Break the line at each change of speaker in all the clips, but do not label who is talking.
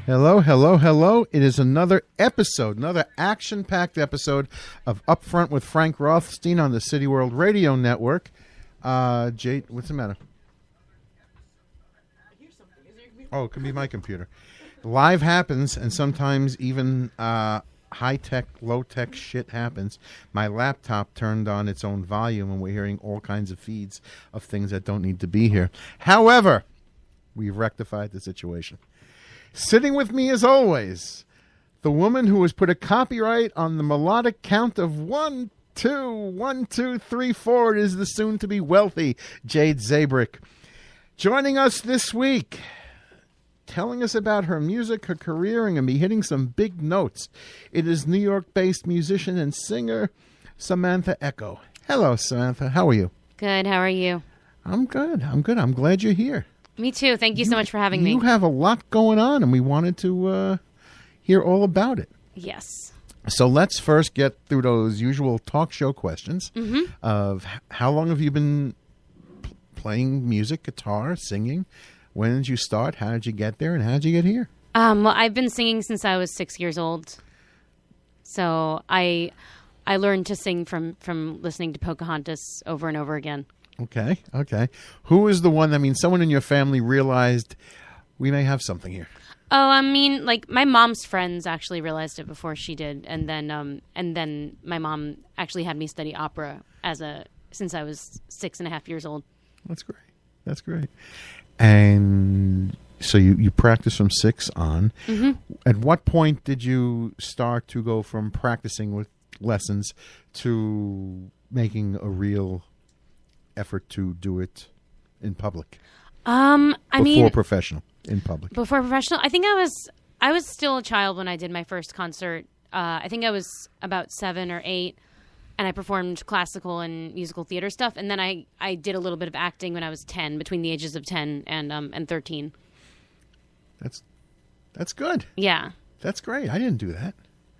Hello, hello, hello. It is another episode, another action-packed episode of Upfront with Frank Rothstein on the City World Radio Network. Jade, what's the matter? Oh, it could be my computer. Live happens, and sometimes even high-tech, low-tech shit happens. My laptop turned on its own volume, and we're hearing all kinds of feeds of things that don't need to be here. However, we've rectified the situation. Sitting with me, as always, the woman who has put a copyright on the melodic count of 1, 2, 1, 2, 3, 4. It is the soon-to-be wealthy Jade Zabrick. Joining us this week, telling us about her music, her career, and going to be hitting some big notes. It is New York-based musician and singer Samantha Echo. Hello, Samantha. How are you?
Good. How are you?
I'm good. I'm glad you're here.
Me too. Thank you so much for having me.
You have a lot going on, and we wanted to hear all about it.
Yes.
So let's first get through those usual talk show questions of how long have you been playing music, guitar, singing? When did you start? How did you get there? And how did you get here?
Well, I've been singing since I was 6 years old. So I learned to sing from listening to Pocahontas over and over again.
Okay. Who is the one, someone in your family realized we may have something here?
Oh, my mom's friends actually realized it before she did. And then my mom actually had me study opera since I was 6.5 years old. That's great. And so you practice from 6 on. Mm-hmm. At what point did you start to go from practicing with lessons to making a real effort to do it in public? Before professional, in public. Before professional, I think I was still a child when I did my first concert. I think I was about 7 or 8. And I performed classical and musical theater stuff. And then I did a little bit of acting when I was 10, between the ages of 10 and 13.
That's good.
Yeah.
That's great. I didn't do that.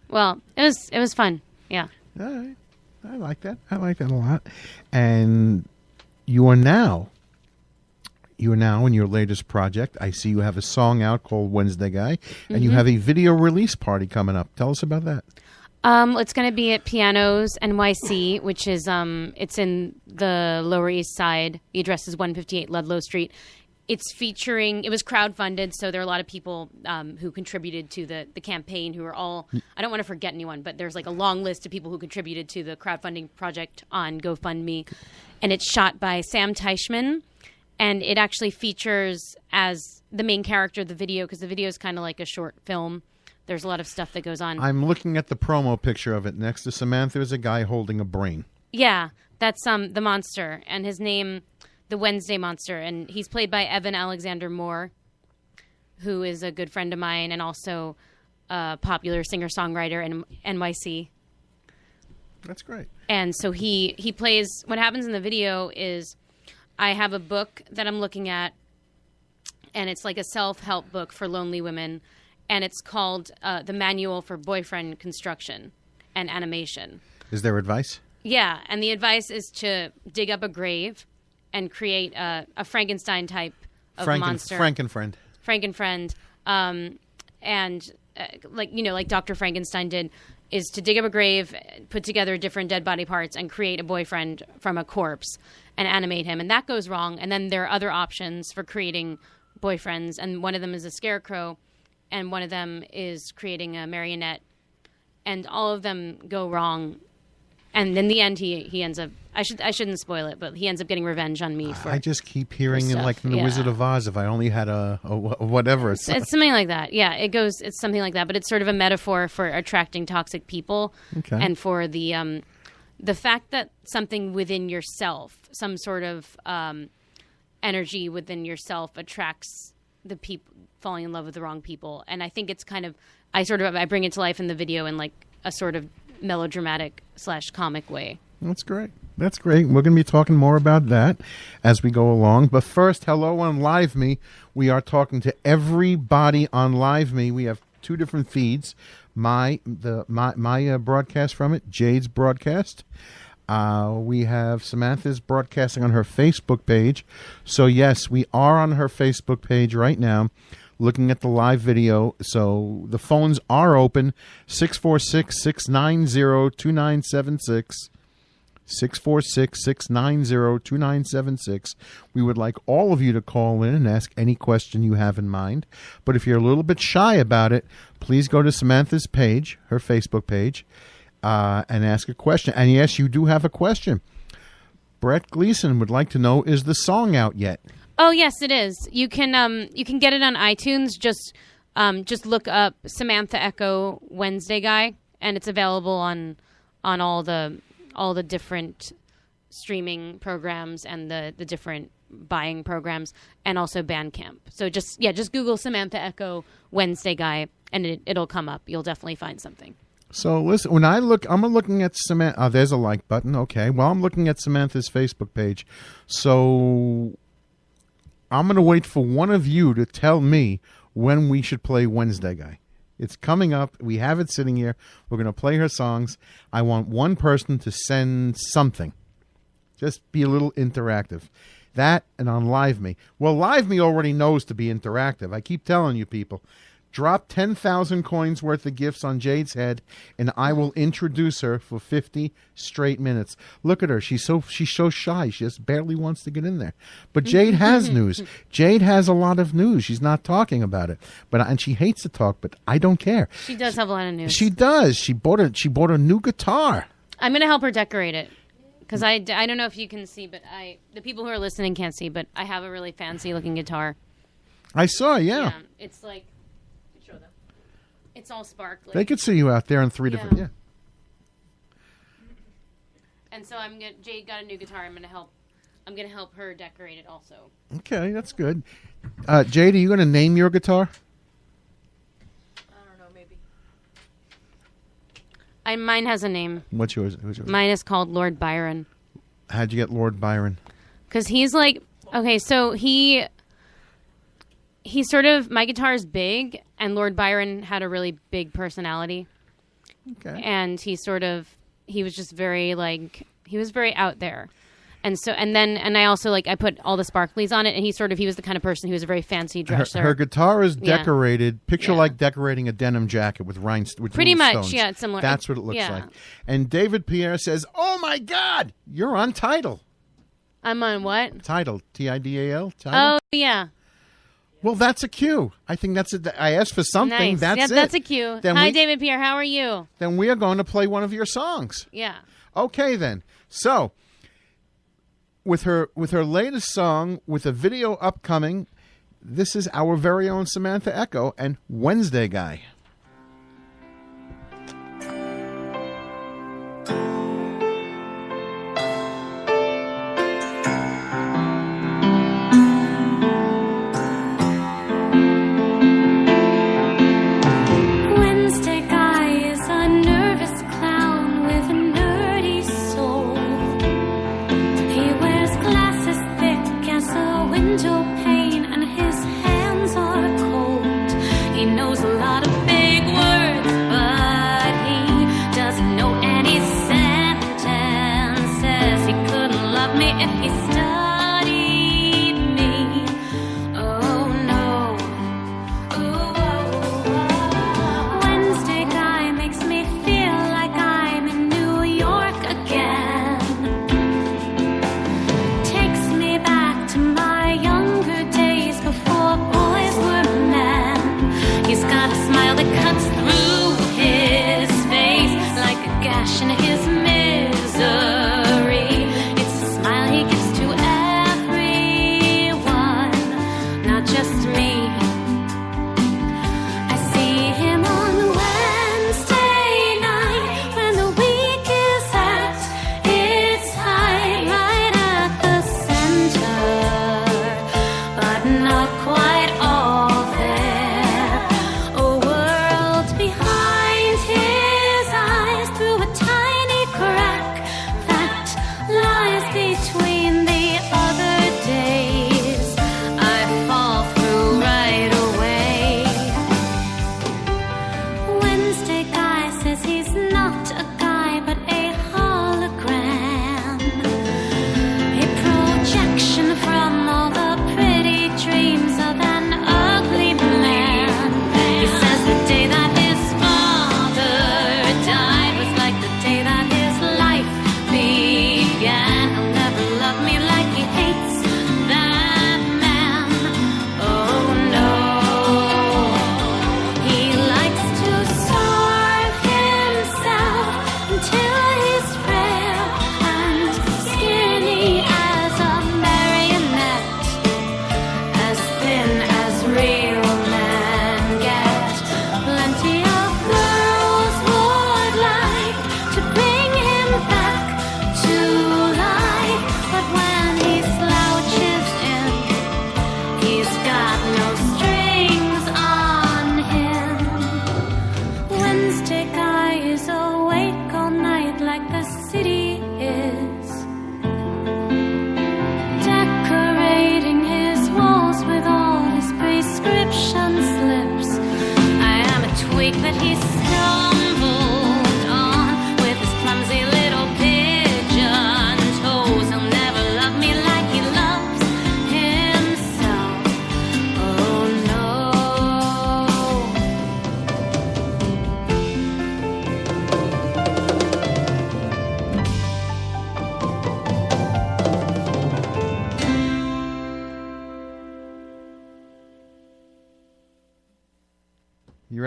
Well, it was fun. Yeah.
All right. I like that. I like that a lot. And you are now in your latest project. I see you have a song out called Wednesday Guy. And you have a video release party coming up. Tell us about that.
It's going to be at Pianos NYC, which is it's in the Lower East Side. The address is 158 Ludlow Street. It was crowdfunded, so there are a lot of people who contributed to the campaign who are all, I don't want to forget anyone, but there's like a long list of people who contributed to the crowdfunding project on GoFundMe. And it's shot by Sam Teichman, and it actually features as the main character of the video, because the video is kind of like a short film. There's a lot of stuff that goes on. I'm
looking at the promo picture of it. Next to Samantha is a guy holding a brain.
Yeah, that's the monster, and his name, the Wednesday Monster, and he's played by Evan Alexander Moore, who is a good friend of mine and also a popular singer-songwriter in NYC.
That's great.
And so he plays. What happens in the video is I have a book that I'm looking at, and it's like a self-help book for lonely women. And it's called The Manual for Boyfriend Construction and Animation. Is
there advice?
Yeah, and the advice is to dig up a grave and create a Frankenstein type of monster.
Frankenfriend.
Like Dr. Frankenstein did, is to dig up a grave, put together different dead body parts, and create a boyfriend from a corpse and animate him. And that goes wrong. And then there are other options for creating boyfriends, and one of them is a scarecrow. And one of them is creating a marionette, and all of them go wrong. And in the end, he ends up. I shouldn't spoil it, but he ends up getting revenge on me. I
just keep hearing it like in the Wizard of Oz. If I only had a whatever,
it's something like that. Yeah, it's something like that. But it's sort of a metaphor for attracting toxic people, and for the fact that something within yourself, some sort of energy within yourself, attracts the people falling in love with the wrong people. And I think it's kind of I bring it to life in the video in like a sort of melodramatic / comic way.
That's great. We're going to be talking more about that as we go along. But first, hello on Live Me. We are talking to everybody on Live Me. We have 2 different feeds. My broadcast from it, Jade's broadcast. We have Samantha's broadcasting on her Facebook page. So yes, we are on her Facebook page right now. looking at the live video. So the phones are open, 646-690-2976. 646-690-2976. We would like all of you to call in and ask any question you have in mind. But if you're a little bit shy about it, please go to Samantha's page, her Facebook page, and ask a question. And yes, you do have a question. Brett Gleason would like to know, is the song out yet?
Oh, yes, it is. You can get it on iTunes. Just look up Samantha Echo Wednesday Guy, and it's available on all the different streaming programs and the different buying programs, and also Bandcamp. So just Google Samantha Echo Wednesday Guy, and it'll come up. You'll definitely find something.
So listen, when I'm looking at Samantha. Oh, there's a like button. Okay, well, I'm looking at Samantha's Facebook page. So I'm going to wait for one of you to tell me when we should play Wednesday Guy. It's coming up. We have it sitting here. We're going to play her songs. I want one person to send something. Just be a little interactive. That and on Live Me. Well, Live Me already knows to be interactive. I keep telling you people. Drop 10,000 coins worth of gifts on Jade's head, and I will introduce her for 50 straight minutes. Look at her. She's so shy. She just barely wants to get in there. But Jade has news. Jade has a lot of news. She's not talking about it. And she hates to talk, but I don't care.
She does have a lot of news.
She does. She bought a new guitar.
I'm going to help her decorate it. Because I don't know if you can see, but the people who are listening can't see, but I have a really fancy looking guitar.
I saw, yeah.
It's like... It's all sparkly.
They could see you out there in three different. Yeah.
And so Jade got a new guitar. I'm gonna help her decorate it also.
Okay, that's good. Jade, are you gonna name your guitar?
I don't know, maybe.
Mine has a name.
What's yours? Who's yours?
Mine is called Lord Byron.
How'd you get Lord Byron?
Because he's like, okay, so he sort of, my guitar is big, and Lord Byron had a really big personality.
Okay.
And he was just very, like, he was very out there. And so, and I also, like, I put all the sparklies on it, and he was the kind of person who was a very fancy dresser.
Her guitar is decorated, like decorating a denim jacket with rhinestones.
Pretty much,
stones.
yeah, it's similar.
That's what it looks like. And David Pierre says, oh my God, you're on Tidal.
I'm on what?
Tidal, Tidal.
Oh, yeah.
Well, that's a cue. I think that's it. I asked for something.
Nice.
That's it.
That's a cue. Hi, David Pierre. How are you?
Then we are going to play one of your songs.
Yeah.
Okay, then. So, with her latest song, with a video upcoming, this is our very own Samantha Echo and Wednesday Guy.
Window pane and his hands are cold. He knows a lot of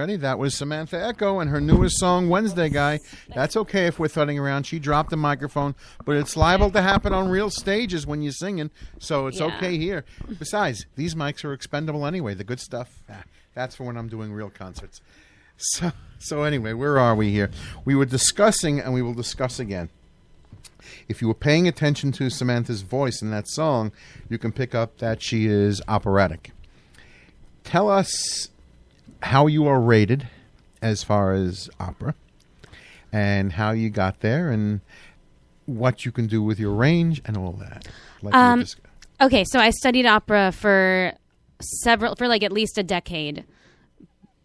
ready? That was Samantha Echo and her newest song, Wednesday Guy. That's okay if we're thudding around. She dropped the microphone, but it's liable to happen on real stages when you're singing, so it's okay here. Besides, these mics are expendable anyway. The good stuff, that's for when I'm doing real concerts. So anyway, where are we here? We were discussing, and we will discuss again. If you were paying attention to Samantha's voice in that song, you can pick up that she is operatic. Tell us how you are rated as far as opera and how you got there and what you can do with your range and all that.
Okay, so I studied opera for like at least a decade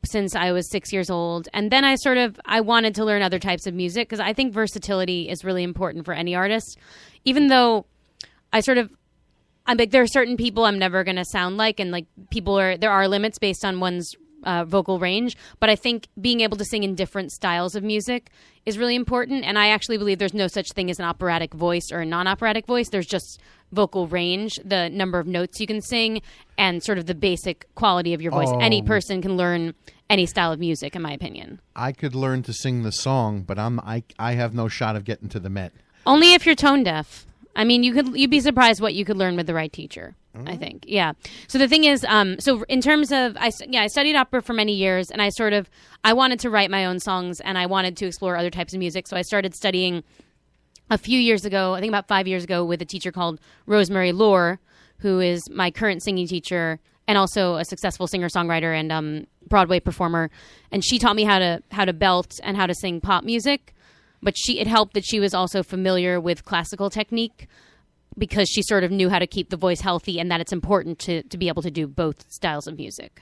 since I was 6 years old. And then I wanted to learn other types of music because I think versatility is really important for any artist. Even though I'm like, there are certain people I'm never going to sound like, and like there are limits based on one's vocal range. But I think being able to sing in different styles of music is really important. And I actually believe there's no such thing as an operatic voice or a non-operatic voice. There's just vocal range, the number of notes you can sing, and sort of the basic quality of your voice. Any person can learn any style of music, in my opinion. I
could learn to sing the song, but I have no shot of getting to the Met.
Only if you're tone deaf. I mean, you'd be surprised what you could learn with the right teacher. I think, yeah. So the thing is, so in terms of, I studied opera for many years, and I wanted to write my own songs, and I wanted to explore other types of music. So I started studying a few years ago, I think about 5 years ago, with a teacher called Rosemary Lohr, who is my current singing teacher and also a successful singer-songwriter and Broadway performer. And she taught me how to belt and how to sing pop music. But it helped that she was also familiar with classical technique because she sort of knew how to keep the voice healthy and that it's important to be able to do both styles of music.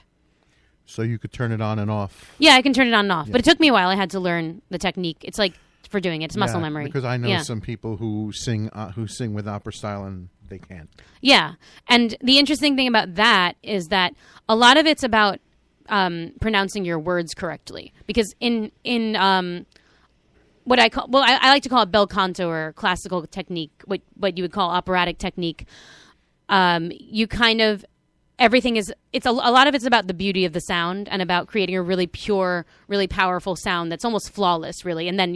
So you could turn it on and off.
Yeah, I can turn it on and off. Yeah. But it took me a while. I had to learn the technique. It's like for doing it. It's muscle memory.
Because I know some people who sing with opera style and they can't.
Yeah. And the interesting thing about that is that a lot of it's about pronouncing your words correctly. Because in what I like to call it bel canto or classical technique, what you would call operatic technique. You kind of everything is a lot of it's about the beauty of the sound and about creating a really pure, really powerful sound that's almost flawless, really. And then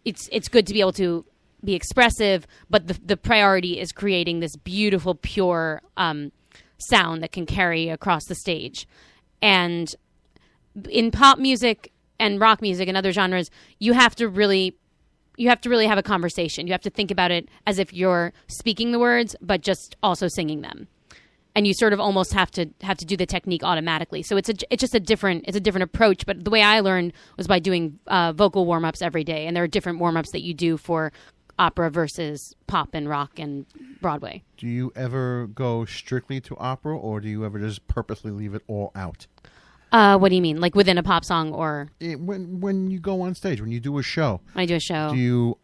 it's good to be able to be expressive, but the priority is creating this beautiful, pure sound that can carry across the stage. And in pop music and rock music and other genres, you have to really have a conversation. You have to think about it as if you're speaking the words, but just also singing them. And you sort of almost have to do the technique automatically. So it's just a different approach. But the way I learned was by doing vocal warm-ups every day. And there are different warm-ups that you do for opera versus pop and rock and Broadway.
Do you ever go strictly to opera, or do you ever just purposely leave it all out?
What do you mean? Like within a pop song or?
When you go on stage, when you do a show.
I do a show.
Do you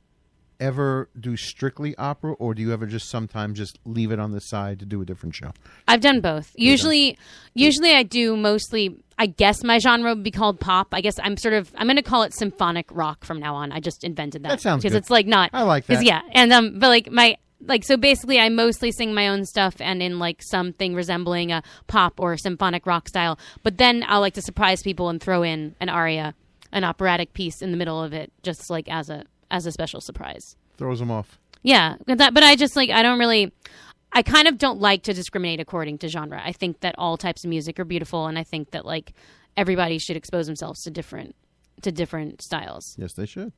ever do strictly opera, or do you ever just sometimes just leave it on the side to do a different show?
I've done both. Usually I do mostly, I guess my genre would be called pop. I guess I'm going to call it symphonic rock from now on. I just invented that.
That sounds good.
Because it's like not.
I like that.
Yeah. And, but so basically I mostly sing my own stuff and in like something resembling a pop or symphonic rock style. But then I'll like to surprise people and throw in an aria, an operatic piece in the middle of it, just like as a special surprise.
Throws them off.
Yeah. But I just like, I kind of don't like to discriminate according to genre. I think that all types of music are beautiful, and I think that like everybody should expose themselves to different styles.
Yes, they should.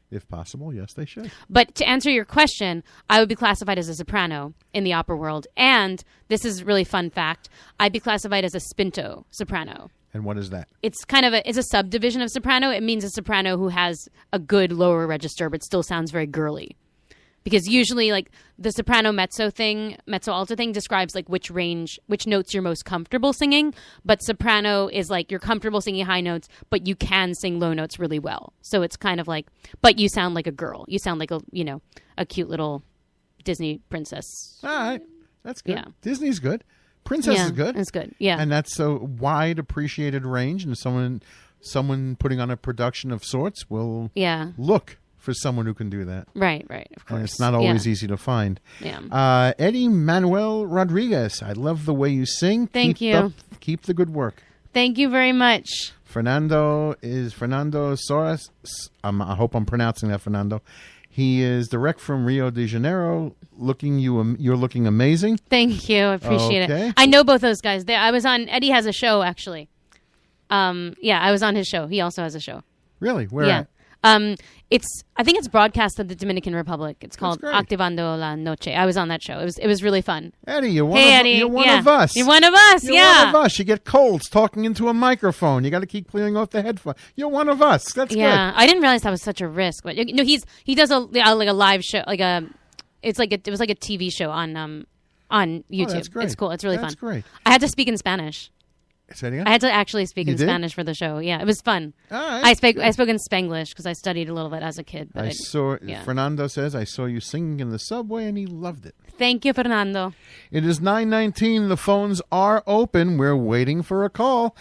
If possible, yes, they should.
But to answer your question, I would be classified as a soprano in the opera world. And this is a really fun fact. I'd be classified as a spinto soprano.
And what is that?
It's kind of it's a subdivision of soprano. It means a soprano who has a good lower register but still sounds very girly. Because usually like the soprano mezzo alto thing describes like which notes you're most comfortable singing, but soprano is like you're comfortable singing high notes, but you can sing low notes really well. So it's kind of like, but you sound like a girl. You sound like a cute little Disney princess.
All right. That's good.
Yeah.
Disney's good. Princess is good.
It's good. Yeah.
And that's a wide appreciated range, and someone putting on a production of sorts will look for someone who can do that.
Right, of course.
And it's not always easy to find.
Yeah.
Eddie Manuel Rodriguez, I love the way you sing.
Thank you.
Keep the good work.
Thank you very much.
Fernando Soares. I hope I'm pronouncing that, Fernando. He is direct from Rio de Janeiro. You're looking amazing.
Thank you. I appreciate it. I know both those guys. I was on. Eddie has a show actually. I was on his show. He also has a show.
Really? Where at?
I think it's broadcast in the Dominican Republic. It's called Activando la Noche. I was on that show. It was really fun.
Eddie, you're one
Eddie,
of us.
You're one of us.
You're one of us. You get colds talking into a microphone. You got to keep clearing off the headphone. You're one of us. That's good.
I didn't realize that was such a risk. But he does a live show it was like a TV show on YouTube.
Oh, that's great.
It's cool. It's really fun.
That's great.
I had to speak in Spanish.
Say it again?
I had to actually speak in Spanish for the show. Yeah, it was fun.
All right.
I spoke in Spanglish because I studied a little bit as a kid. But
Fernando says, I saw you singing in the subway and he loved it.
Thank you, Fernando.
It is 9:19. The phones are open. We're waiting for a call.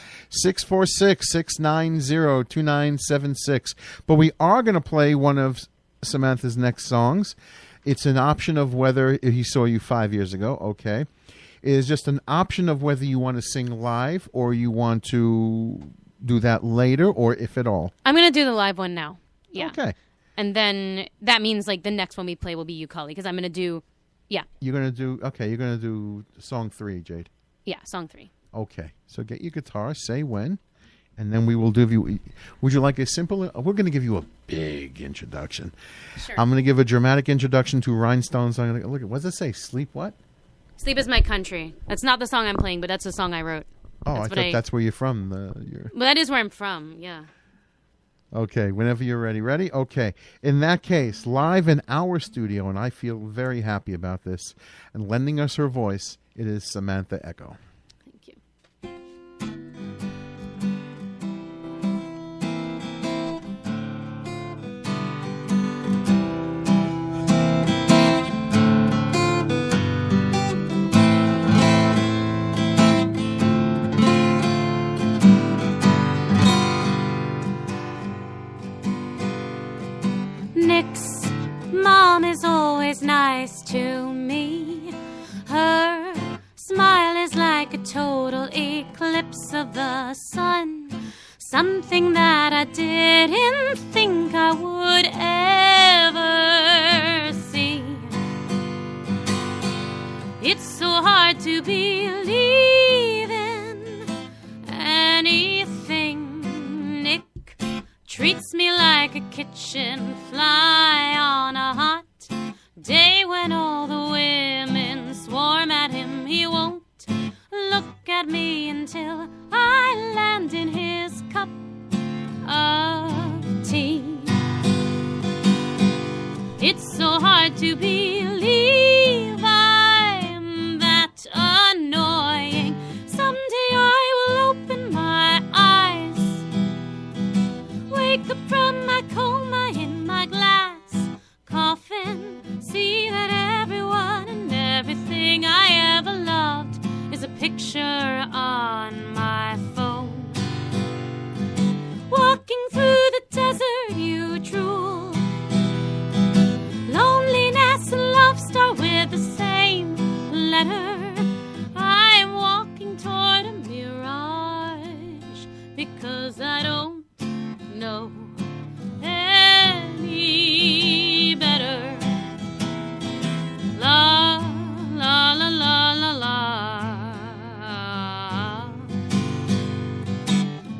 646-690-2976. But we are going to play one of Samantha's next songs. It's an option of whether he saw you 5 years ago. Okay. It is just an option of whether you want to sing live or you want to do that later, or if at all.
I'm going to do the live one now. Yeah.
Okay.
And then that means like the next one we play will be Ukulele because I'm going to do,
You're going to do song 3, Jade.
Yeah, song 3.
Okay. So get your guitar, say when, and then we will do you. Would you like a simple? We're going to give you a big introduction.
Sure.
I'm going to give a dramatic introduction to Rhinestones. I'm going to look at, what does it say? Sleep what?
Sleep is my country. That's not the song I'm playing, but that's the song I wrote.
Oh, I thought that's where you're from.
Well, that is where I'm from, yeah.
Okay, whenever you're ready. Ready? Okay. In that case, live in our studio, and I feel very happy about this, and lending us her voice, it is Samantha Echo.
Thank you. Nick's mom is always nice to me. Her smile is like a total eclipse of the sun. Something that I didn't think I would ever see. It's so hard to believe in anything. Nick treats me like a kitchen fly on a hot day when all the women swarm at him. He won't look at me until I land in his cup of tea. It's so hard to believe I'm that annoying. Someday I will open my eyes, wake up from my coma in my glass coffin, see that everyone and everything I ever loved is a picture on my phone. Walking through the desert, you drool. Loneliness and love start with the same letter. I'm walking toward a mirage because I don't know any better. La la la la la la.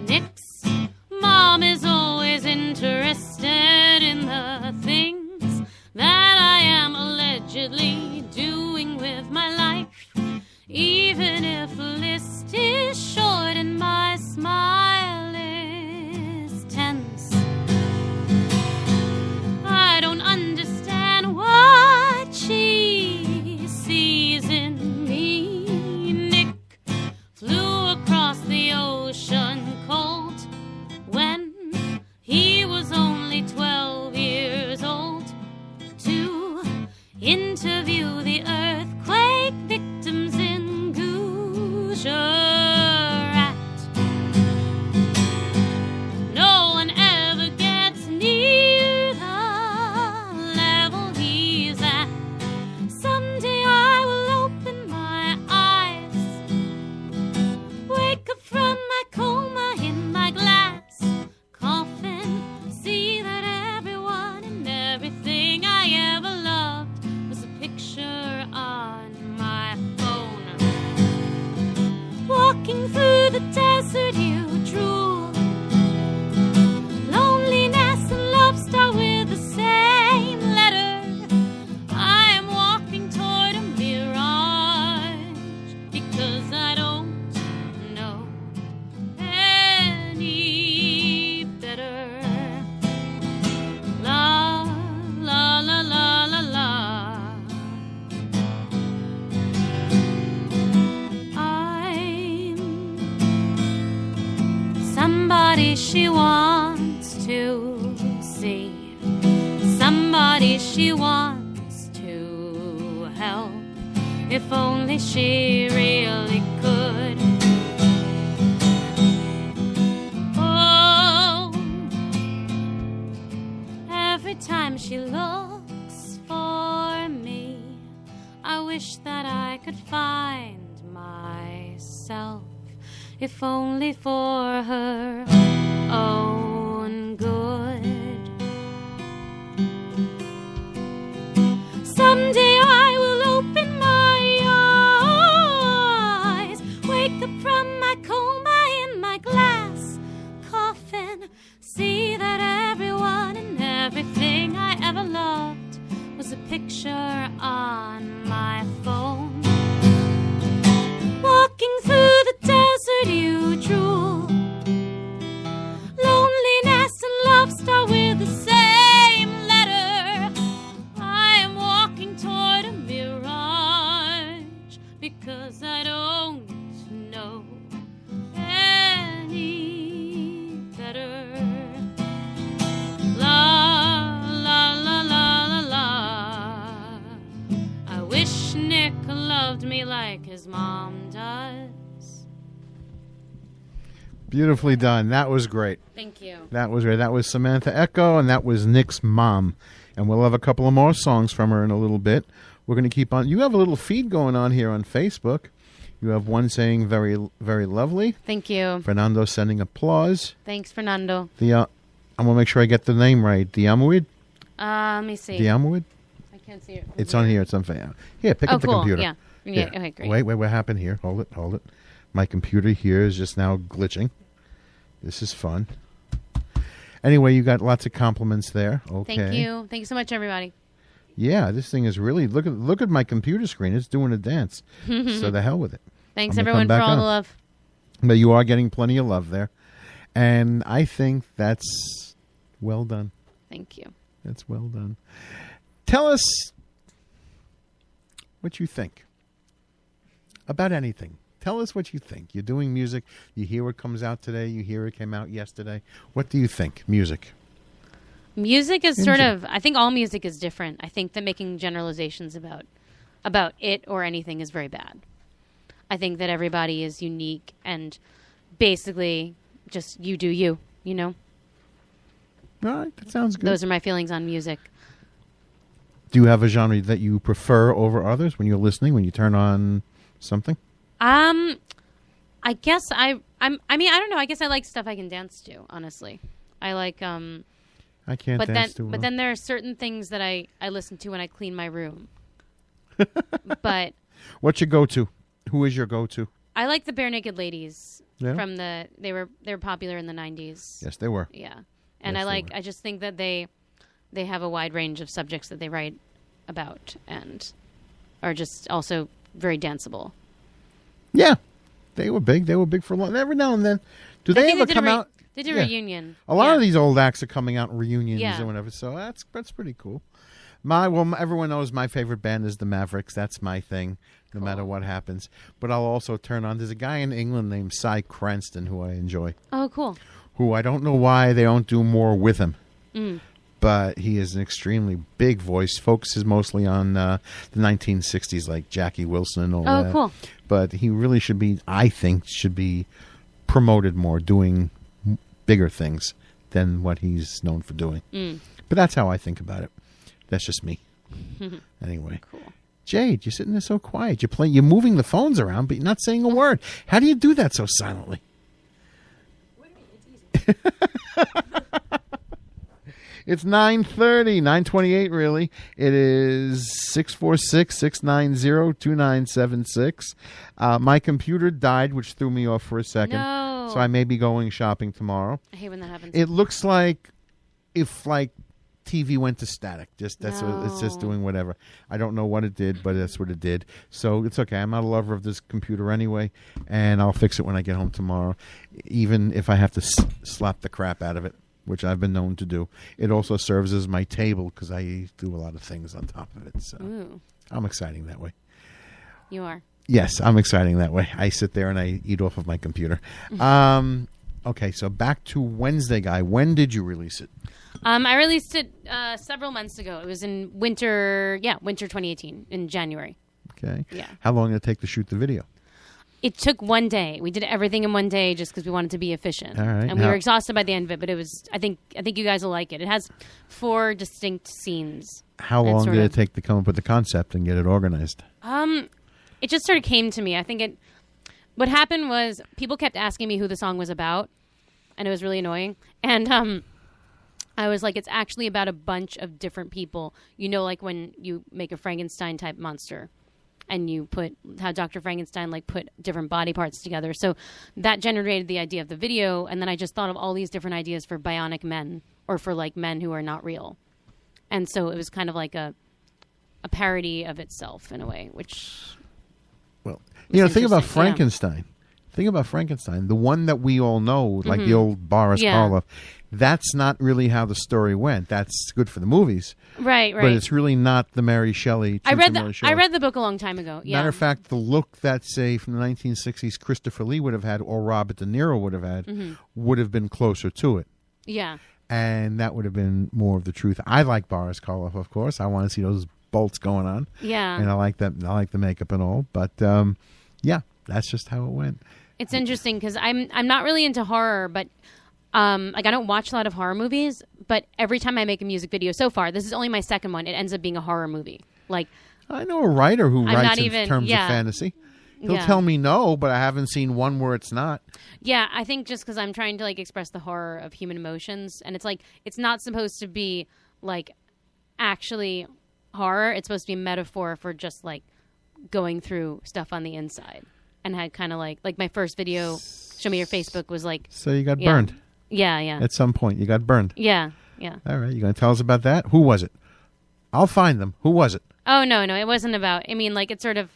Nick's mom is always interested in the things that I am allegedly doing with my life, even if the list is short and my smile is tense. I don't understand what she sees in me. Nick flew across the ocean cold when he was only 12 years old to interview the earthquake victims in Gujarat. No one ever gets near the level he's at. Someday I will open my eyes, wake up from my coma in my glass somebody she wants to see, somebody she wants to help. If only she really could. Oh, every time she looks for me, I wish that I could find myself, if only for her own good. Someday I will open my eyes, wake up from my coma in my glass coffin, see that everyone and everything I ever loved was a picture on my phone. Walking through the desert you drool, loneliness and love start with the same letter. I am walking toward a mirage because I don't know any better. La la la la la la. I wish Nick loved me like his mom does.
Beautifully done. That was great.
Thank you.
That was great. That was Samantha Echo, and that was Nick's mom. And we'll have a couple of more songs from her in a little bit. We're going to keep on. You have a little feed going on here on Facebook. You have one saying very, very lovely.
Thank you.
Fernando sending applause.
Thanks, Fernando.
I'm going to make sure I get the name right. Diamawid?
Let me see.
Diamawid?
I can't see it.
It's on here. It's on Facebook. Here, pick up the
cool.
computer.
Yeah.
Here.
Okay, great.
Wait, what happened here? Hold it. My computer here is just now glitching. This is fun. Anyway, you got lots of compliments there. Okay.
Thank you. Thank you so much, everybody.
Yeah, this thing is really look at my computer screen. It's doing a dance. So the hell with it.
Thanks,
I'm gonna
everyone,
come
for
back
all the
on.
love.
But you are getting plenty of love there. And I think that's well done.
Thank you.
That's well done. Tell us what you think about anything. Tell us what you think. You're doing music. You hear what comes out today. You hear it came out yesterday. What do you think? Music.
Music is sort of, I think all music is different. I think that making generalizations about it or anything is very bad. I think that everybody is unique and basically just you do you, you know?
All right, that sounds good.
Those are my feelings on music.
Do you have a genre that you prefer over others when you're listening, when you turn on something?
I guess I mean, I don't know. I guess I like stuff I can dance to, honestly. I like,
I can't dance too well.
But then there are certain things that I listen to when I clean my room. But
what's your go-to? Who is your go-to?
I like the Bare Naked Ladies.
Yeah?
From they were popular in the 90s.
Yes, they were.
Yeah. And
Yes,
I just think that they have a wide range of subjects that they write about and are just also very danceable.
Yeah. They were big. They were big for a long. Every now and then. Do they ever come out?
They did a reunion.
A lot of these old acts are coming out in reunions
Yeah.
and whatever. So that's pretty cool. Everyone knows my favorite band is the Mavericks. That's my thing, no matter what happens. But I'll also turn on. There's a guy in England named Cy Cranston who I enjoy.
Oh, cool.
Who I don't know why they don't do more with him. But he is an extremely big voice. Focuses mostly on the 1960s, like Jackie Wilson and all that.
Oh, cool.
But he really should be, I think, promoted more, doing bigger things than what he's known for doing. But that's how I think about it. That's just me. Anyway.
Cool.
Jade, you're sitting there so quiet. You're moving the phones around, but you're not saying a word. How do you do that so silently?
What do you mean? It's easy.
It's 9:30, 9:28 really. It is 646-690-2976. My computer died, which threw me off for a second.
No.
So I may be going shopping tomorrow.
I hate when that happens.
It looks like if TV went to static. It's just doing whatever. I don't know what it did, but that's what it did. So it's okay. I'm not a lover of this computer anyway, and I'll fix it when I get home tomorrow, even if I have to slap the crap out of it, which I've been known to do. It also serves as my table because I do a lot of things on top of it. So
Ooh.
I'm exciting that way.
You are.
Yes, I'm exciting that way. I sit there and I eat off of my computer. Okay, so back to Wednesday Guy. When did you release it?
I released it several months ago. It was in winter 2018, in January.
Okay.
Yeah.
How long did it take to shoot the video?
It took one day. We did everything in one day just because we wanted to be efficient.
All right.
And we were exhausted by the end of it, but it was. I think you guys will like it. It has 4 distinct scenes.
How long did it take to come up with the concept and get it organized?
It just sort of came to me. I think what happened was people kept asking me who the song was about, and it was really annoying. And I was like, it's actually about a bunch of different people. You know, like when you make a Frankenstein-type monster, and you put how Dr. Frankenstein put different body parts together. So that generated the idea of the video, and then I just thought of all these different ideas for bionic men, or for men who are not real. And so it was kind of like a parody of itself in a way, which...
Well, think about Frankenstein. Yeah. Think about Frankenstein. The one that we all know, like the old Boris Karloff, that's not really how the story went. That's good for the movies.
Right.
But it's really not the Mary Shelley.
I read the book a long time ago. Yeah.
Matter of fact, the look that, say, from the 1960s Christopher Lee would have had, or Robert De Niro would have had, would have been closer to it.
Yeah.
And that would have been more of the truth. I like Boris Karloff, of course. I want to see those bolts going on.
Yeah.
And I like that. I like the makeup and all. But, yeah, that's just how it went.
It's interesting because I'm not really into horror, but... I don't watch a lot of horror movies, but every time I make a music video so far, this is only my second one, it ends up being a horror movie.
I know a writer who writes in terms of
yeah.
fantasy. He'll tell me no, but I haven't seen one where it's not.
Yeah, I think just because I'm trying to express the horror of human emotions, and it's not supposed to be actually horror. It's supposed to be a metaphor for just going through stuff on the inside, and had kind of like my first video, Show Me Your Facebook, was
So you got burned.
Yeah.
At some point, you got burned.
Yeah.
All right, you going to tell us about that? Who was it? I'll find them. Who was it?
Oh, no, it wasn't about... I mean, it's sort of...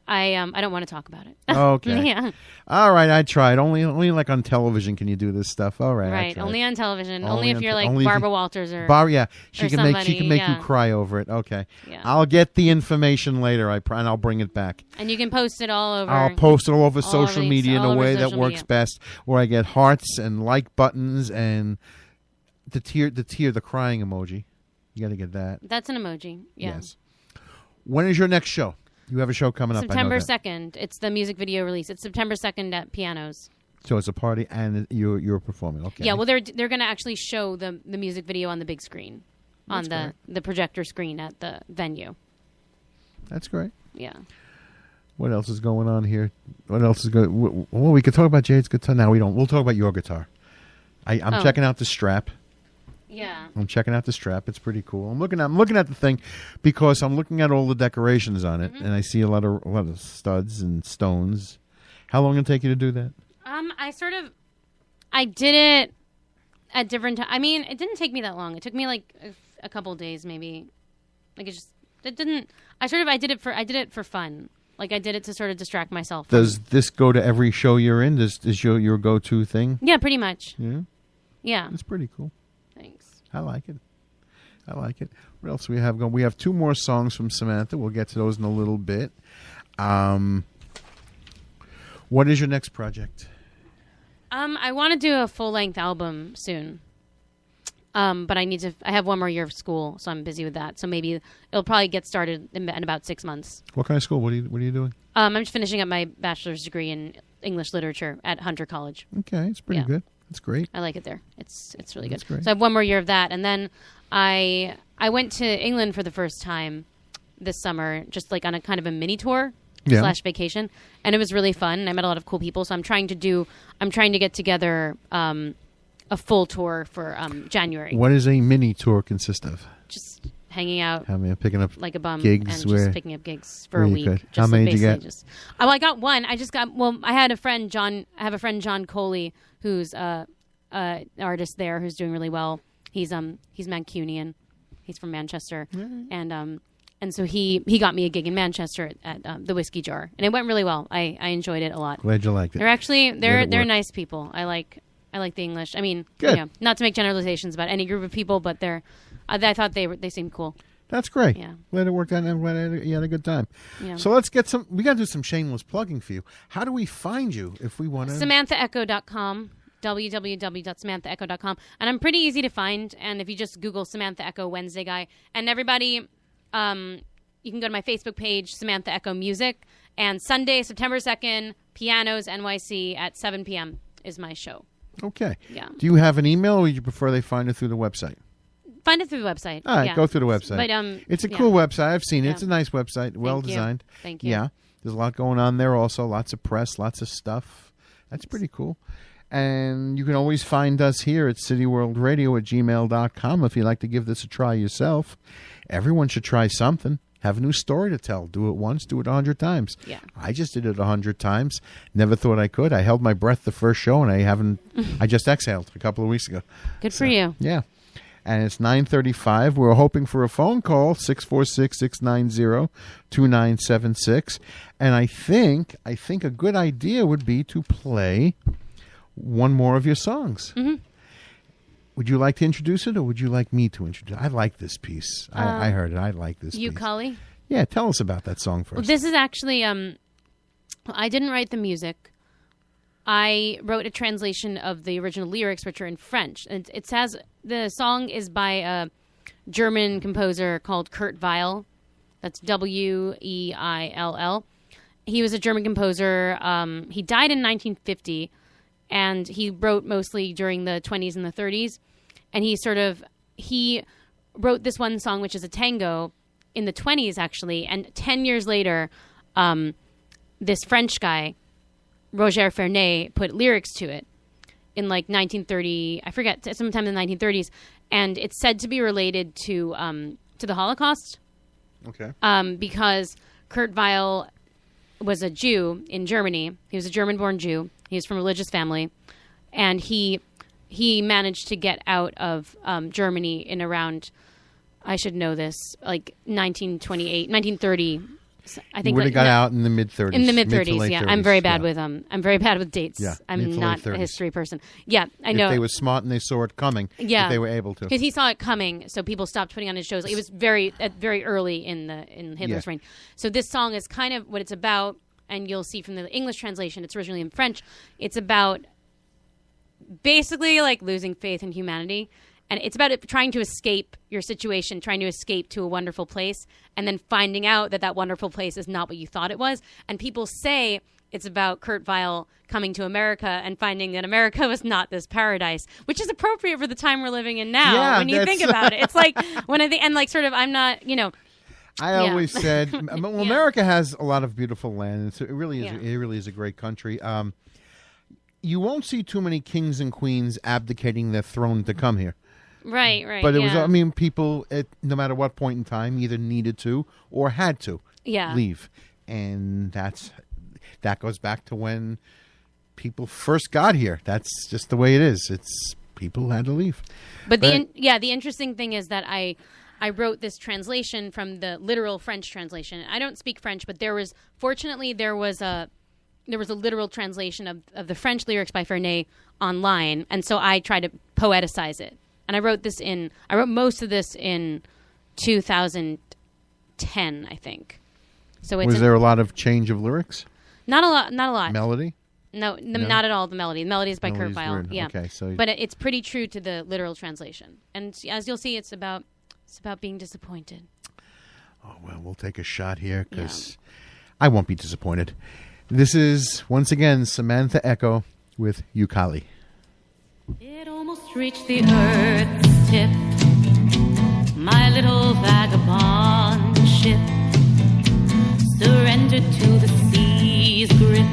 I don't want to talk about it.
Okay.
Yeah.
All right, I tried. Only on television can you do this stuff. All right,
right. Only on television. Only if you're
Barbara
Walters or...
yeah, she can make you cry over it. Okay.
Yeah.
I'll get the information later, and I'll bring it back.
And you can post it all over...
I'll post it all over social media in a way that works best, where I get hearts and like buttons and the crying emoji. You got to get that.
That's an emoji. Yeah. Yes.
When is your next show? You have a show coming up.
September 2nd. It's the music video release. It's September 2nd at Pianos.
So it's a party, and you're performing. Okay.
Yeah. Well, they're going to actually show the music video on the big screen, on the projector screen at the venue.
That's great.
Yeah.
What else is going on here? What else is going? Well, we could talk about Jade's guitar. Now we don't. We'll talk about your guitar. I'm checking out the strap.
Yeah.
I'm checking out the strap. It's pretty cool. I'm looking at the thing because I'm looking at all the decorations on it, and I see a lot of studs and stones. How long did it take you to do that?
I did it at different times. I mean, it didn't take me that long. It took me a couple days, maybe. I did it for fun. I did it to sort of distract myself.
Does this go to every show you're in? Is your go-to thing?
Yeah, pretty much.
Yeah.
Yeah.
It's pretty cool.
Thanks.
I like it. What else do we have going? We have 2 more songs from Samantha. We'll get to those in a little bit. What is your next project?
I want to do a full-length album soon. But I have 1 more year of school, so I'm busy with that. So maybe it'll probably get started in about 6 months.
What kind of school? What are you doing?
I'm just finishing up my bachelor's degree in English literature at Hunter College.
Okay, it's pretty good. That's great.
I like it there. It's really good.
Great.
So I have 1 more year of that, and then I went to England for the first time this summer, just on a kind of a mini tour / vacation, and it was really fun. And I met a lot of cool people. So I'm trying to get together a full tour for January.
What does a mini tour consist of?
Just hanging out,
picking up
like a bum,
gigs,
and just picking up gigs for a week.
How many did you get?
I got 1. I had a friend, John. I have a friend, John Coley, who's an artist there who's doing really well. He's Mancunian. He's from Manchester, and so he got me a gig in Manchester at the Whiskey Jar, and it went really well. I enjoyed it a lot.
Glad you liked it.
They're nice people. I like the English. I mean, not to make generalizations about any group of people, but I thought they seemed cool.
That's great.
Yeah.
Glad it worked out and glad you had a good time.
Yeah.
So let's get we got to do some shameless plugging for you. How do we find you if we want to?
SamanthaEcho.com. www.samanthaecho.com. And I'm pretty easy to find. And if you just Google Samantha Echo Wednesday Guy, and everybody, you can go to my Facebook page, Samantha Echo Music. And Sunday, September 2nd, Pianos NYC at 7 p.m. is my show.
Okay.
Yeah.
Do you have an email, or would you prefer they find it through the website?
Find it through the website.
All right,
yeah.
go through the website.
But
it's a cool website. I've seen it.
Yeah.
It's a nice website, well designed.
Thank you.
Yeah, there's a lot going on there. Also, lots of press, lots of stuff. That's pretty cool. And you can always find us here at cityworldradio@gmail.com if you'd like to give this a try yourself. Everyone should try something. Have a new story to tell. Do it once, do it 100 times.
Yeah.
I just did it 100 times. Never thought I could. I held my breath the first show, and I just exhaled a couple of weeks ago.
Good for you.
Yeah. And it's 9:35. We're hoping for a phone call, 646-690-2976. And I think a good idea would be to play one more of your songs.
Mm-hmm.
Would you like to introduce it, or would you like me to introduce it? I like this piece. I heard it. I like this piece.
Ukulele?
Yeah, tell us about that song first.
Well, this is actually, I didn't write the music. I wrote a translation of the original lyrics, which are in French. And it says the song is by a German composer called Kurt Weill. That's Weill. He was a German composer. He died in 1950, and he wrote mostly during the 20s and the 30s. And he wrote this one song, which is a tango, in the 20s, actually. And 10 years later, this French guy, Roger Fernet, put lyrics to it in like 1930, I forget, sometime in the 1930s. And it's said to be related to the Holocaust.
Okay.
Because Kurt Weill was a Jew in Germany. He was a German-born Jew. He was from a religious family. And he managed to get out of Germany in around, I should know this, like 1928, 1930. I think
he would have got out in the mid-30s.
In the mid-30s, yeah.
30s,
I'm very bad with dates.
Yeah,
I'm not a history person. Yeah, I know.
If they were smart and they saw it coming, if they were able to.
Because he saw it coming, so people stopped putting on his shows. It was very early in Hitler's reign. So this song is kind of what it's about, and you'll see from the English translation, it's originally in French. It's about basically like losing faith in humanity. And it's about trying to escape your situation, trying to escape to a wonderful place, and then finding out that wonderful place is not what you thought it was. And people say it's about Kurt Weill coming to America and finding that America was not this paradise, which is appropriate for the time we're living in now.
Yeah,
when you think about it, it's like when I think, and like sort of, I'm not,
I always said, well, America has a lot of beautiful land. It really is a great country. You won't see too many kings and queens abdicating their throne to come here.
Right.
But it was, people, no matter what point in time, either needed to or had to leave. And that goes back to when people first got here. That's just the way it is. People had to leave.
But the interesting thing is that I wrote this translation from the literal French translation. I don't speak French, but there was a literal translation of the French lyrics by Fernet online, and so I tried to poeticize it. And I wrote most of this in 2010, I think. So was
there a lot of change of lyrics?
Not a lot.
Melody?
No, not at all. The melody. The melody is by Kurt Weill. Yeah.
Okay,
but it's pretty true to the literal translation. And as you'll see, it's about being disappointed.
Oh well, we'll take a shot here because I won't be disappointed. This is once again Samantha Echo with Ukulele.
It almost reached the earth's tip, my little vagabond ship surrendered to the sea's grip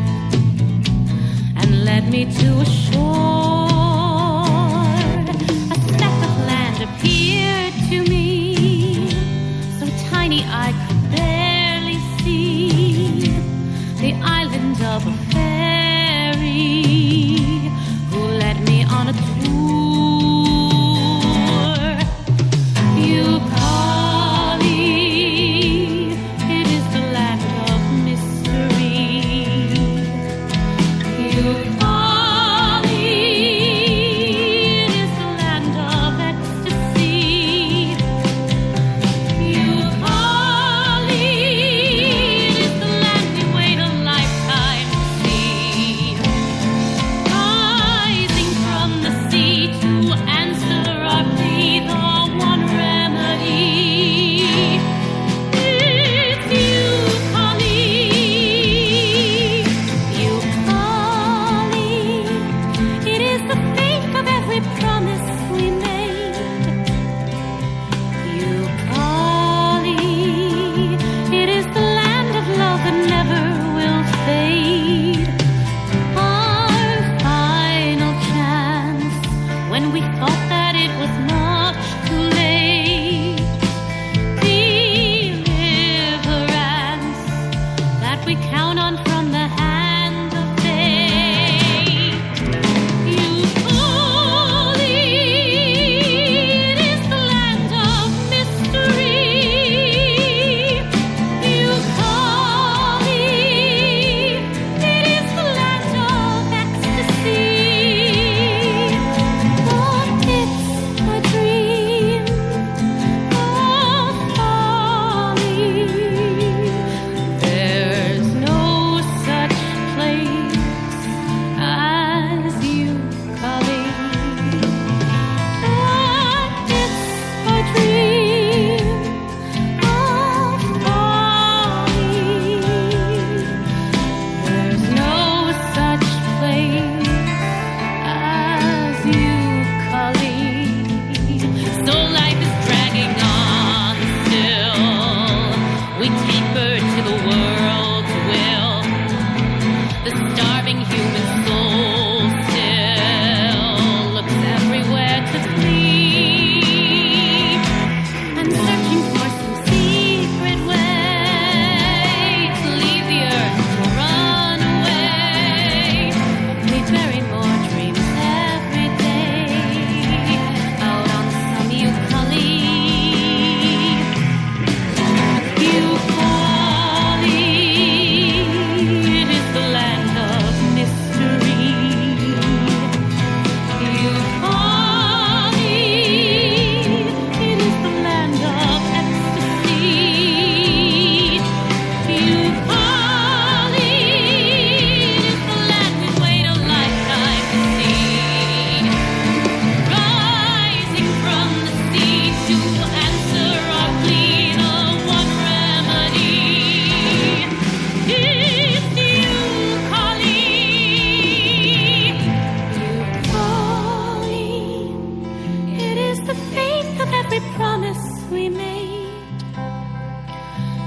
and led me to a shore. A speck of land appeared to me, so tiny I could barely see the island of a fairy who led me on a tour. Ukulele, it is the land of mystery. Ukulele, it is the land of ecstasy. Ukulele, it is the land we wait a lifetime to see.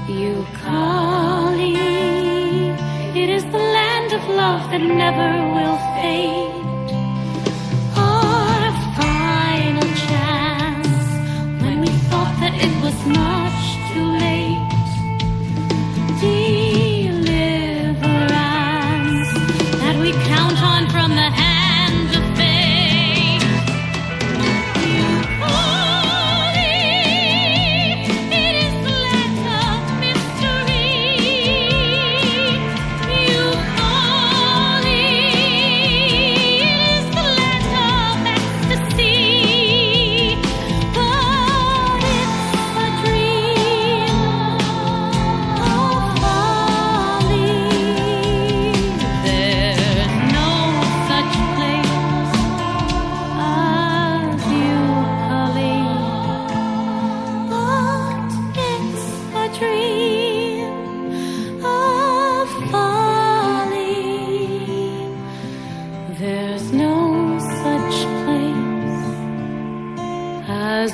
Yukali, it is the land of love that never will fade. Our final chance, when we thought that it was much too late. Deliverance that we count on from the hand of fate. Yukali, it is the land of mystery. Yukali, it is the land of ecstasy. But it's a dream of folly. There's no such place as Yukali. But it's a dream of folly. There's no such place as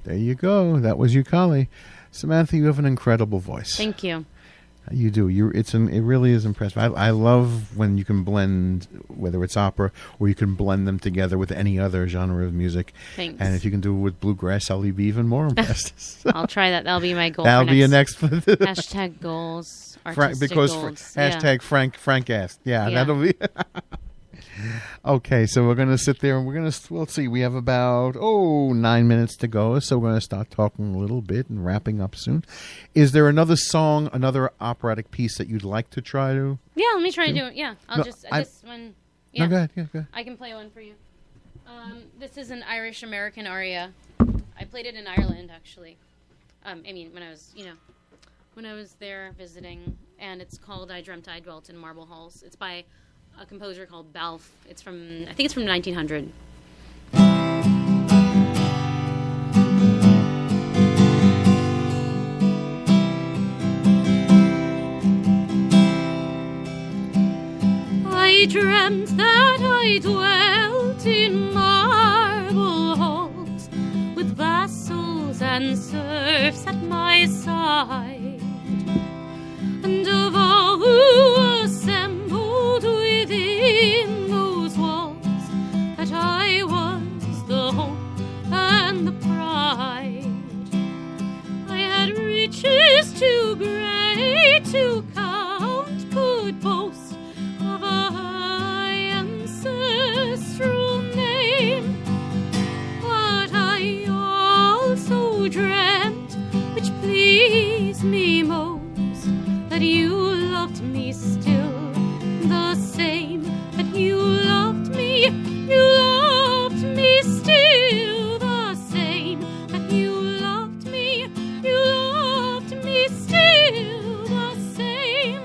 There you go. That was Yukali. Samantha, you have an incredible voice.
Thank you.
You do. It really is impressive. I love when you can blend, whether it's opera or you can blend them together with any other genre of music.
Thanks.
And if you can do it with bluegrass, I'll be even more impressed.
I'll try that. That'll be my goal.
That'll
for
be your
next
next.
hashtag goals. Artistic
because
goals.
hashtag Frank asked. Yeah,
Yeah.
that'll be. Okay, so we're going to sit there and we'll see. We have about 9 minutes to go, so we're going to start talking a little bit and wrapping up soon. Is there another song, another operatic piece that you'd like to try to?
Yeah, let me try to do it. Yeah, I'll
No,
just
I-
this one. Yeah,
No, go ahead. Yeah, go ahead.
I can play one for you. This is an Irish American aria. I played it in Ireland actually. I mean, when I was there visiting, and it's called "I Dreamt I Dwelt in Marble Halls." It's by a composer called Balfe. I think it's from 1900.
I dreamt that I dwelt in marble halls with vassals and serfs at my side, and of all who assembled within those walls, that I was the hope and the pride. I had riches too great to count, could boast of a high ancestral name, but I also dreamt, which pleased me most, that you loved me still the same, that you loved me still the same, that you loved me still the same.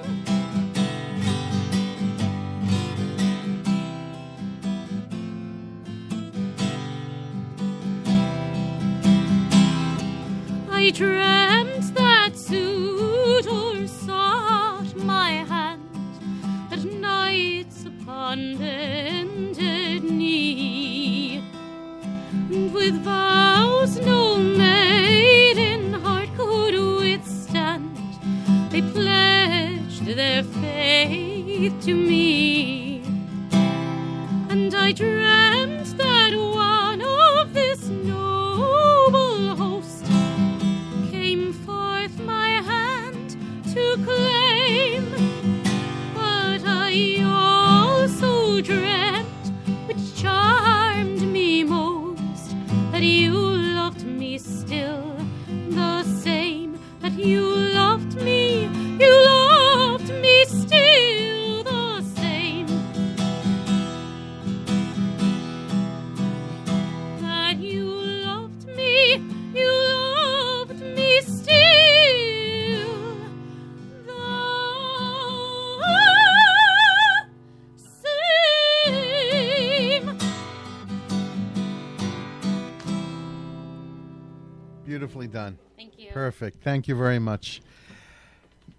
I dreamt that suitors sought my hand at nights upon bended knee, and with vows no maiden heart could withstand, they pledged their faith to me. And I dreamt that one of this noble host came forth my hand to claim, but I also dreamt, which charmed me most, that you loved me still the same, that you loved me still the same.
Beautifully done.
Thank you.
Perfect. Thank you very much.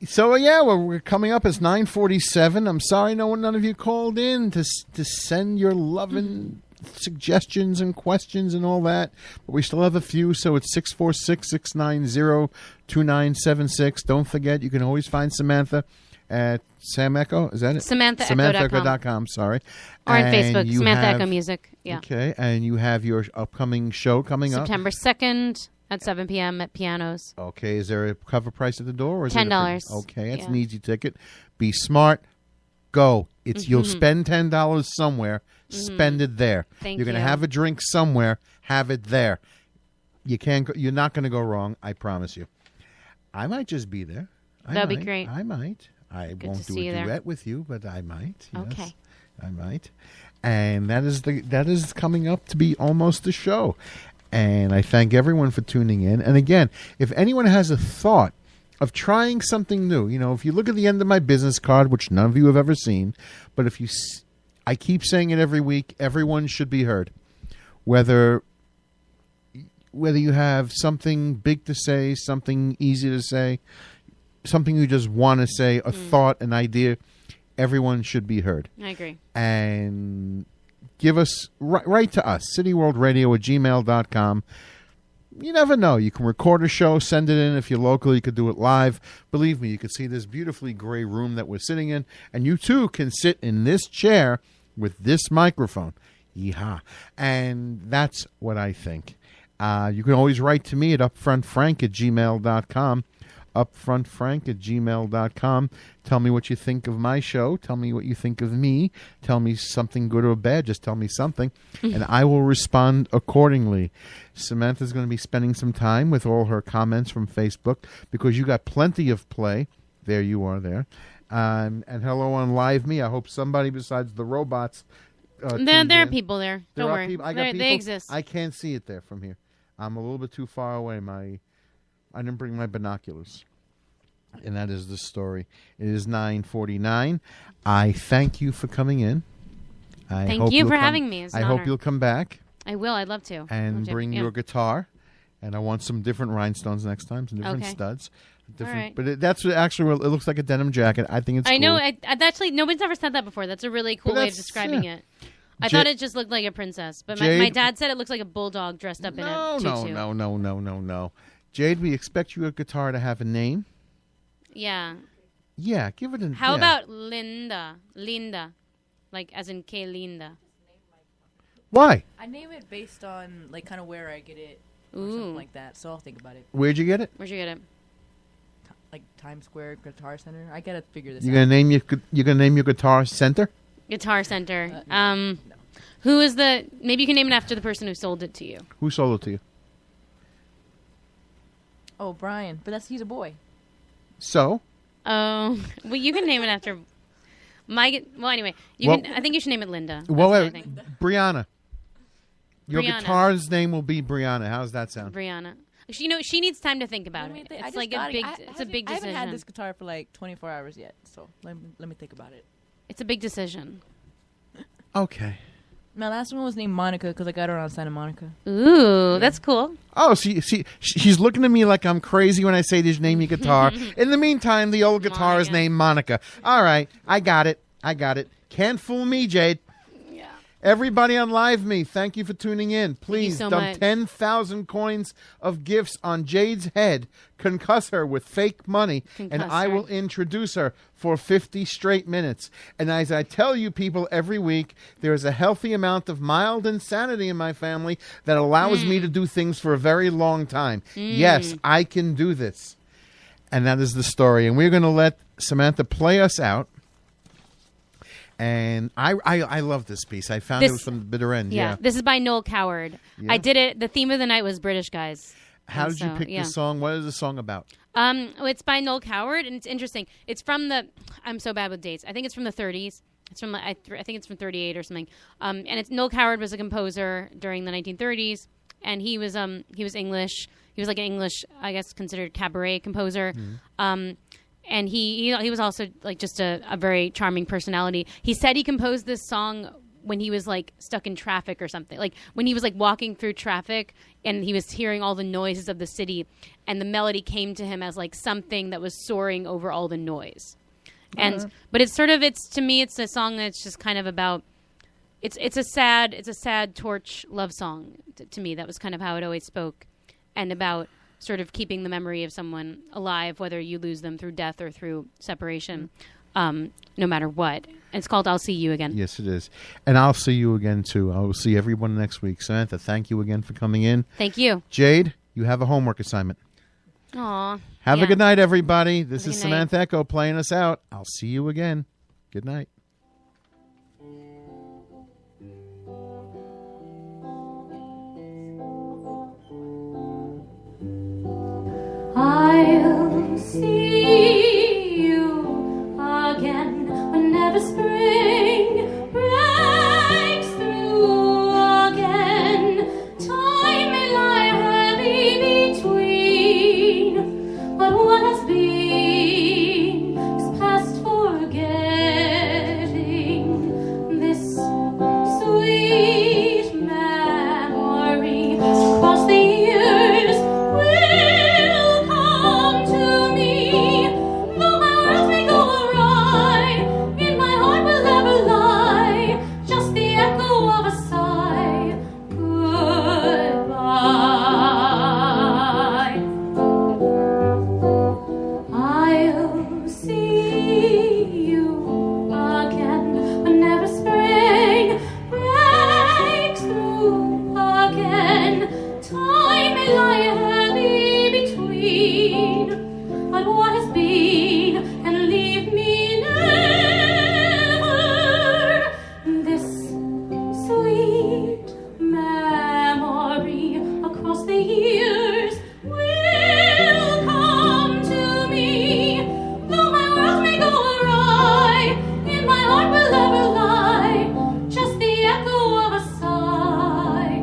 So yeah, we're coming up. It's 9:47. I'm sorry, none of you called in to send your loving suggestions and questions and all that. But we still have a few. So it's 646-690-2976. Don't forget, you can always find Samantha at Sam Echo. Is that it?
SamanthaEcho.com.
Sorry.
Or on
And
Facebook,
you
Samantha
have-
Echo Music. Yeah.
Okay, and you have your upcoming show coming up.
September 2nd at 7 p.m. at Pianos.
Okay, is there a cover price at the door? Or is
$10.
It okay, it's
Yeah.
an easy ticket. Be smart. Go. You'll spend $10 somewhere. Spend it there.
Thank
You're going to
you.
have a drink somewhere. Have it there. You can't. You're not going to go wrong. I promise you. I might just be there.
That'd be great.
I might. I
Good
won't
to
do
see
a
you there.
duet with you, but I might. Yes.
Okay.
I might. And that is coming up to be almost a show. And I thank everyone for tuning in. And again, if anyone has a thought of trying something new, if you look at the end of my business card, which none of you have ever seen, but I keep saying it every week, everyone should be heard. Whether you have something big to say, something easy to say, something you just want to say, a thought, an idea, everyone should be heard.
I agree.
And give us, write to us, cityworldradio@gmail.com. You never know. You can record a show, send it in. If you're local, you could do it live. Believe me, you can see this beautifully gray room that we're sitting in. And you, too, can sit in this chair with this microphone. Yeehaw. And that's what I think. You can always write to me at upfrontfrank@gmail.com. upfrontfrank@gmail.com. Tell me what you think of my show. Tell me what you think of me. Tell me something good or bad. Just tell me something, and I will respond accordingly. Samantha's going to be spending some time with all her comments from Facebook because you got plenty of play. There you are there. And hello on Live Me. I hope somebody besides the robots
There are people there.
There
Don't
are
worry.
people. I got people.
They exist.
I can't see it there from here. I'm a little bit too far away. I didn't bring my binoculars. And that is the story. It is 9:49. I thank you for coming in.
Thank you for having me. It's an
I hope
honor.
you'll come back
I will. I'd love to.
and
Love to.
bring
Yeah.
your guitar. And I want some different rhinestones next time, some different
Okay.
studs.
right.
But that's what actually, it looks like a denim jacket. I think it's
I know.
cool.
I actually, nobody's ever said that before. That's a really cool
But
way of
that's-
describing
yeah.
it. I
Ja-
thought it just looked like a princess, but my
Jade-
dad said it looks like a bulldog dressed up in a tutu.
No. Jade, we expect your guitar to have a name.
Yeah.
Yeah, give it a
How
yeah.
about Linda? Linda. Like, as in K. Linda.
Why?
I name it based on like kind of where I get it or
Ooh.
something like that. So I'll think about it.
Where'd you get it?
Where'd you get it?
Like Times Square Guitar Center. I gotta figure this
You're
out.
gonna name your guitar Center?
Guitar Center.
No.
Who is the... Maybe you can name it after the person who sold it to you.
Who sold it to you?
Oh, Brian, but he's a boy.
So?
Oh, well, you can name it after well, anyway,
Well-
I think you should name it Linda. That's
Well,
what I think.
Brianna. Your
Brianna.
guitar's name will be Brianna. How's that sound?
Brianna. She needs time to think about
Let me
it.
think. I
It's
just
like
got
a
it.
big.
I
It's a big
I
decision.
haven't had this guitar for like 24 hours yet, so let me think about it.
It's a big decision.
Okay.
My last one was named Monica because I got her on Santa Monica.
Ooh, that's cool.
Oh, she's looking at me like I'm crazy when I say just name your guitar. In the meantime, the old guitar is
Monica.
named Monica. All right, I got it. Can't fool me, Jade.
Yeah.
Everybody on Live Me, thank you for tuning in. Please
so
dump
much.
10,000 coins of gifts on Jade's head, concuss her with fake money, and
Concuss
I
her.
will introduce her for 50 straight minutes. And as I tell you people every week, there is a healthy amount of mild insanity in my family that allows me to do things for a very long time. Yes, I can do this. And that is the story. And we're going to let Samantha play us out. And I love this piece. I found it was from the bitter end.
Yeah. This is by Noel Coward.
Yeah.
I did it. The theme of the night was British guys.
How
And
did you
so,
pick
yeah.
this song? What is the song about?
Well, it's by Noel Coward, and it's interesting. It's from I'm so bad with dates. I think it's from the 30s. It's from I think it's from 38 or something. And it's Noel Coward was a composer during the 1930s, and he was English. He was like an English, I guess, considered cabaret composer. And he was also like just a very charming personality. He said he composed this song when he was like stuck in traffic or something, like when he was like walking through traffic and he was hearing all the noises of the city, and the melody came to him as like something that was soaring over all the noise. And but it's to me it's a song that's just kind of about it's a sad torch love song to me. That was kind of how it always spoke, and about sort of keeping the memory of someone alive, whether you lose them through death or through separation, no matter what. And it's called I'll See You Again.
Yes, it is. And I'll see you again, too. I will see everyone next week. Samantha, thank you again for coming in.
Thank you.
Jade, you have a homework assignment.
Aw.
Have a good night, everybody. This
Have a
is
good night.
Samantha Echo playing us out. I'll see you again. Good night.
I'll see you again whenever spring breaks through again. Time may lie heavy between, but what has been is past forgetting. This sweet memory across the years will come to me. Though my words may go awry, in my heart will ever lie just the echo of a sigh. Goodbye. I'll see you again whenever spring breaks through again. Time may lie heavy between, but what has been and leave me never. This sweet memory across the years will come to me. Though my words may go awry, in my heart will ever lie just the echo of a sigh.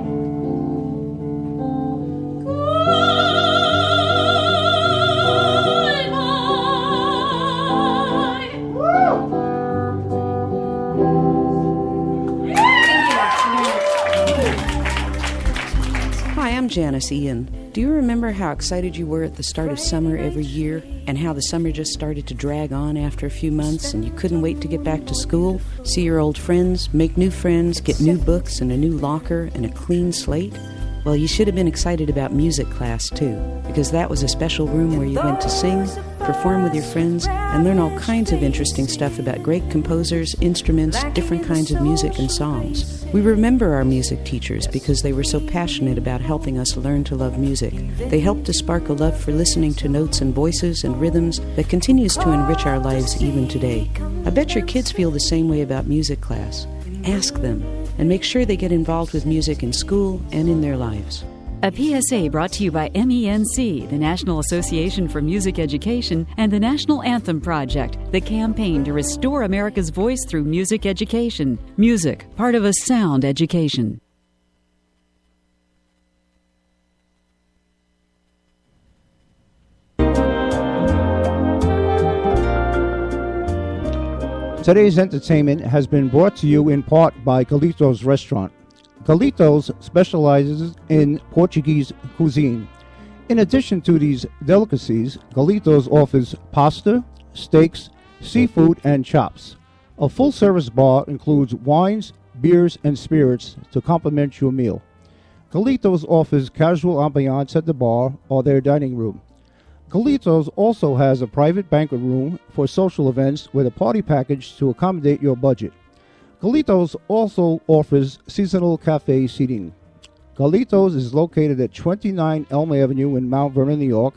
Hi, I'm Janice Ian. Do you remember how excited you were at the start of summer every year, and how the summer just started to drag on after a few months and you couldn't wait to get back to school, see your old friends, make new friends, get new books and a new locker and a clean slate? Well, you should have been excited about music class, too, because that was a special room where you went to sing, perform with your friends, and learn all kinds of interesting stuff about great composers, instruments, different kinds of music and songs. We remember our music teachers because they were so passionate about helping us learn to love music. They helped to spark a love for listening to notes and voices and rhythms that continues to enrich our lives even today. I bet your kids feel the same way about music class. Ask them, and make sure they get involved with music in school and in their lives.
A PSA brought to you by MENC, the National Association for Music Education, and the National Anthem Project, the campaign to restore America's voice through music education. Music, part of a sound education.
Today's entertainment has been brought to you in part by Galito's Restaurant. Galito's specializes in Portuguese cuisine. In addition to these delicacies, Galito's offers pasta, steaks, seafood, and chops. A full-service bar includes wines, beers, and spirits to complement your meal. Galito's offers casual ambiance at the bar or their dining room. Galito's also has a private banquet room for social events with a party package to accommodate your budget. Galito's also offers seasonal cafe seating. Galito's is located at 29 Elm Avenue in Mount Vernon, New York,